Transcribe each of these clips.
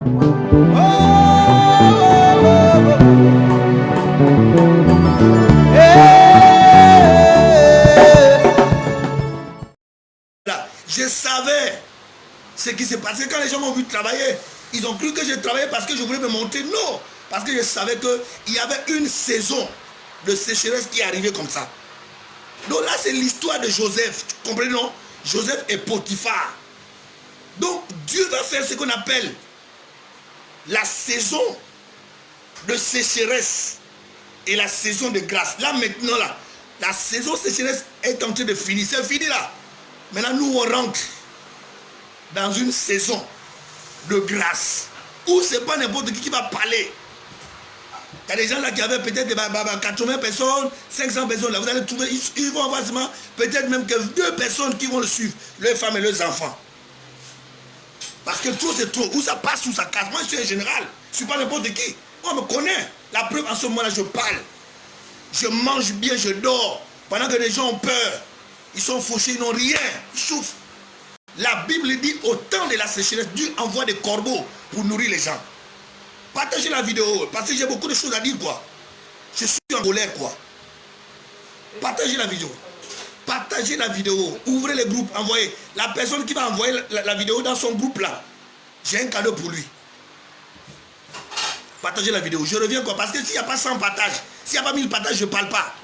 Je savais ce qui s'est passé quand les gens m'ont vu travailler. Ils ont cru que j'ai travaillé parce que je voulais me montrer. Non, parce que je savais qu'il y avait une saison de sécheresse qui arrivait comme ça. Donc là, c'est l'histoire de Joseph. Tu comprenez, non? Joseph et Potiphar. Donc Dieu va faire ce qu'on appelle la saison de sécheresse et la saison de grâce. Là maintenant, là, la saison sécheresse est en train de finir. C'est fini là. Maintenant, nous, on rentre dans une saison de grâce où ce n'est pas n'importe qui va parler. Il y a des gens là qui avaient peut-être 80 personnes, 500 personnes. Là, vous allez trouver, ils vont avoir peut-être même que 2 personnes qui vont le suivre, leurs femmes et leurs enfants. Parce que trop, c'est trop. Où ça passe, où ça casse. Moi, je suis un général. Je ne suis pas n'importe qui. On me connaît. La preuve, en ce moment-là, je parle. Je mange bien, je dors. Pendant que les gens ont peur. Ils sont fauchés, ils n'ont rien. Ils souffrent. La Bible dit, au temps de la sécheresse, Dieu envoie des corbeaux pour nourrir les gens. Partagez la vidéo, parce que j'ai beaucoup de choses à dire, quoi. Je suis en colère, quoi. Partagez la vidéo. Partagez la vidéo. Ouvrez les groupes, envoyez. La personne qui va envoyer la vidéo dans son groupe, là, j'ai un cadeau pour lui. Partagez la vidéo. Je reviens, quoi. Parce que s'il n'y a pas 100 partages, s'il n'y a pas 1000 partages, je ne parle pas.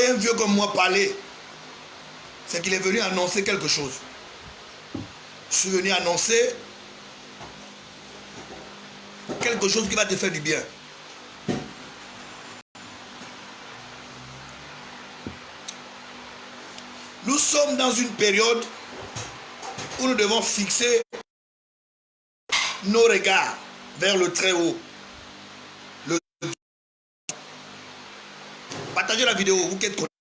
Un vieux comme moi parler, c'est qu'il est venu annoncer quelque chose. Je suis venu annoncer quelque chose qui va te faire du bien. Nous sommes dans une période où nous devons fixer nos regards vers le très haut. Partagez la vidéo, vous qui êtes connectés.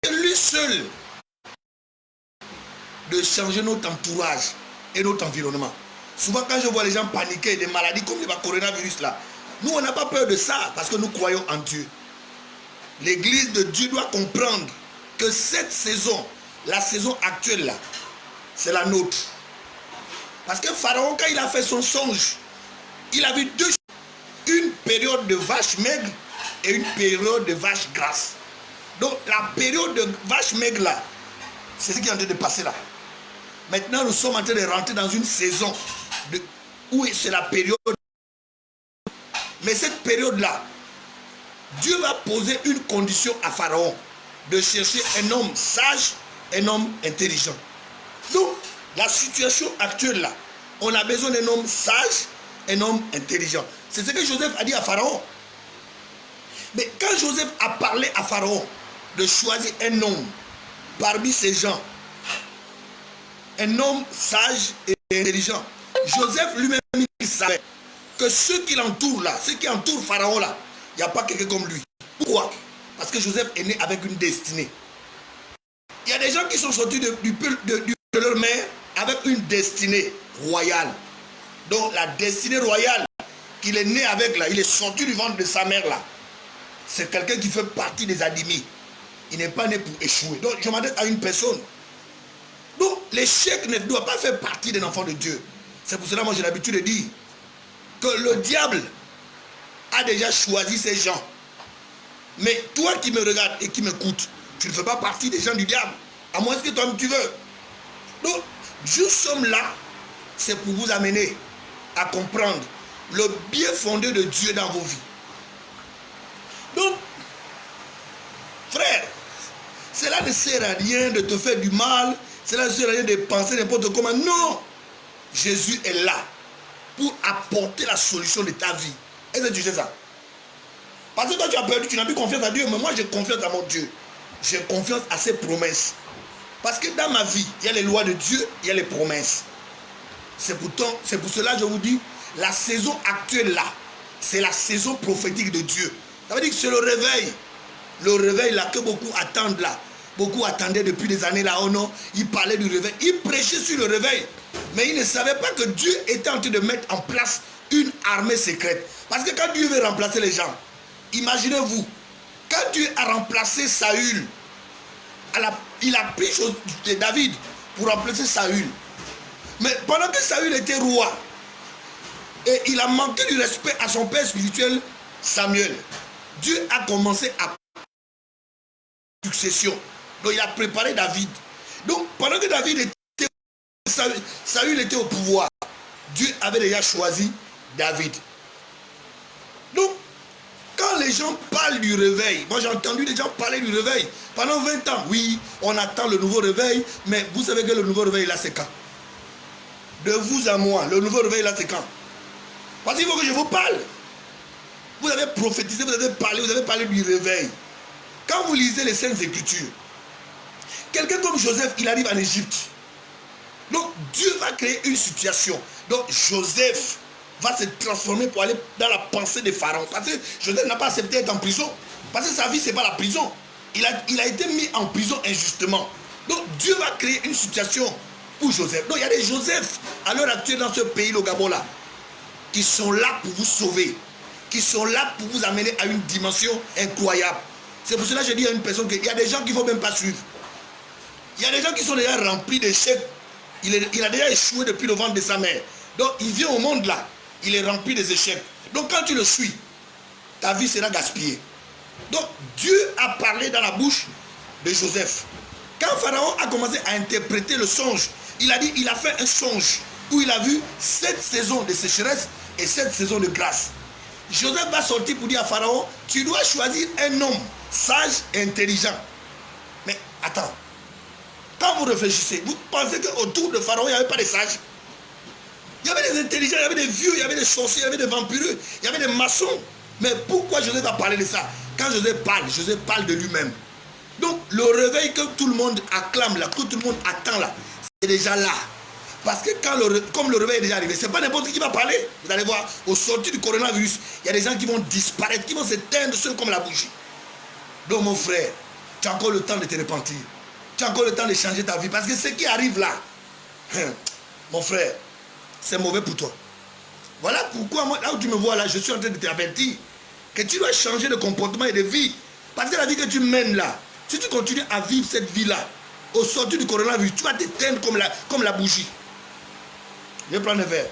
C'est lui seul de changer notre entourage et notre environnement. Souvent quand je vois les gens paniquer des maladies comme le coronavirus là, nous on n'a pas peur de ça parce que nous croyons en Dieu. L'église de Dieu doit comprendre que cette saison, la saison actuelle là, c'est la nôtre. Parce que Pharaon, quand il a fait son songe, il a vu deux choses. Une période de vache maigre et une période de vache grasse. Donc la période de vache maigre là, c'est ce qui est en train de passer là. Maintenant nous sommes en train de rentrer dans une saison où c'est la période. Mais cette période là, Dieu va poser une condition à Pharaon, de chercher un homme sage, un homme intelligent. Donc la situation actuelle là, on a besoin d'un homme sage, un homme intelligent. C'est ce que Joseph a dit à Pharaon. Mais quand Joseph a parlé à Pharaon de choisir un homme parmi ces gens, un homme sage et intelligent, Joseph lui-même il savait que ceux qui l'entourent là, ceux qui entourent Pharaon là, il n'y a pas quelqu'un comme lui. Pourquoi? Parce que Joseph est né avec une destinée. Il y a des gens qui sont sortis de leur mère avec une destinée royale. Donc la destinée royale qu'il est né avec là, il est sorti du ventre de sa mère là. C'est quelqu'un qui fait partie des admis. Il n'est pas né pour échouer. Donc je m'adresse à une personne. Donc l'échec ne doit pas faire partie d'un enfant de Dieu. C'est pour cela que moi j'ai l'habitude de dire que le diable a déjà choisi ces gens. Mais toi qui me regardes et qui m'écoutes, tu ne fais pas partie des gens du diable. À moins que toi tu veux. Donc, nous sommes là, c'est pour vous amener à comprendre le bien fondé de Dieu dans vos vies. Donc, frère, cela ne sert à rien de te faire du mal, cela ne sert à rien de penser n'importe comment. Non, Jésus est là pour apporter la solution de ta vie. Est-ce que tu sais ça? Parce que toi tu as perdu, tu n'as plus confiance à Dieu, mais moi j'ai confiance à mon Dieu. J'ai confiance à ses promesses. Parce que dans ma vie, il y a les lois de Dieu, il y a les promesses. C'est pour cela que je vous dis, la saison actuelle là, c'est la saison prophétique de Dieu. Ça veut dire que c'est le réveil. Le réveil là que beaucoup attendent là. Beaucoup attendaient depuis des années là. Oh non, ils parlaient du réveil. Ils prêchaient sur le réveil. Mais ils ne savaient pas que Dieu était en train de mettre en place une armée secrète. Parce que quand Dieu veut remplacer les gens, imaginez-vous, quand Dieu a remplacé Saül, il a pris David pour remplacer Saül. Mais pendant que Saül était roi, et il a manqué du respect à son père spirituel, Samuel, Dieu a commencé à succession. Donc il a préparé David. Donc pendant que David était, Saül était au pouvoir, Dieu avait déjà choisi David. Donc, quand les gens parlent du réveil, moi j'ai entendu les gens parler du réveil pendant 20 ans. Oui, on attend le nouveau réveil, mais vous savez que le nouveau réveil là c'est quand? De vous à moi, le nouveau réveil là c'est quand? Parce qu'il faut que je vous parle. Vous avez prophétisé, vous avez parlé du réveil. Quand vous lisez les Saintes Écritures, quelqu'un comme Joseph, il arrive en Égypte. Donc Dieu va créer une situation. Donc Joseph va se transformer pour aller dans la pensée des pharaons. Parce que Joseph n'a pas accepté d'être en prison. Parce que sa vie, ce n'est pas la prison. Il a été mis en prison injustement. Donc Dieu va créer une situation pour Joseph. Donc il y a des Joseph à l'heure actuelle dans ce pays, le Gabon là, qui sont là pour vous sauver. Qui sont là pour vous amener à une dimension incroyable. C'est pour cela que je dis à une personne qu'il y a des gens qui ne vont même pas suivre. Il y a des gens qui sont déjà remplis d'échecs. Il a déjà échoué depuis le ventre de sa mère. Donc il vient au monde là. Il est rempli des échecs. Donc quand tu le suis, ta vie sera gaspillée. Donc Dieu a parlé dans la bouche de Joseph. Quand Pharaon a commencé à interpréter le songe, il a dit, il a fait un songe où il a vu 7 saisons de sécheresse et 7 saisons de grâce. Joseph va sortir pour dire à Pharaon, tu dois choisir un homme sage et intelligent. Mais attends, quand vous réfléchissez, vous pensez qu'autour de Pharaon, il n'y avait pas de sages? Il y avait des intelligents, il y avait des vieux, il y avait des sorciers, il y avait des vampireux, il y avait des maçons. Mais pourquoi Joseph va parler de ça? Quand Joseph parle de lui-même. Donc le réveil que tout le monde acclame là, que tout le monde attend là, c'est déjà là. Parce que comme le réveil est déjà arrivé, ce n'est pas n'importe qui va parler. Vous allez voir, au sortir du coronavirus, il y a des gens qui vont disparaître, qui vont s'éteindre seuls comme la bougie. Donc mon frère, tu as encore le temps de te repentir. Tu as encore le temps de changer ta vie. Parce que ce qui arrive là, mon frère, c'est mauvais pour toi. Voilà pourquoi moi, là où tu me vois là, je suis en train de t'avertir que tu dois changer de comportement et de vie. Parce que la vie que tu mènes là, si tu continues à vivre cette vie-là, au sortir du coronavirus, tu vas t'éteindre comme la bougie. Je vais prendre un verre.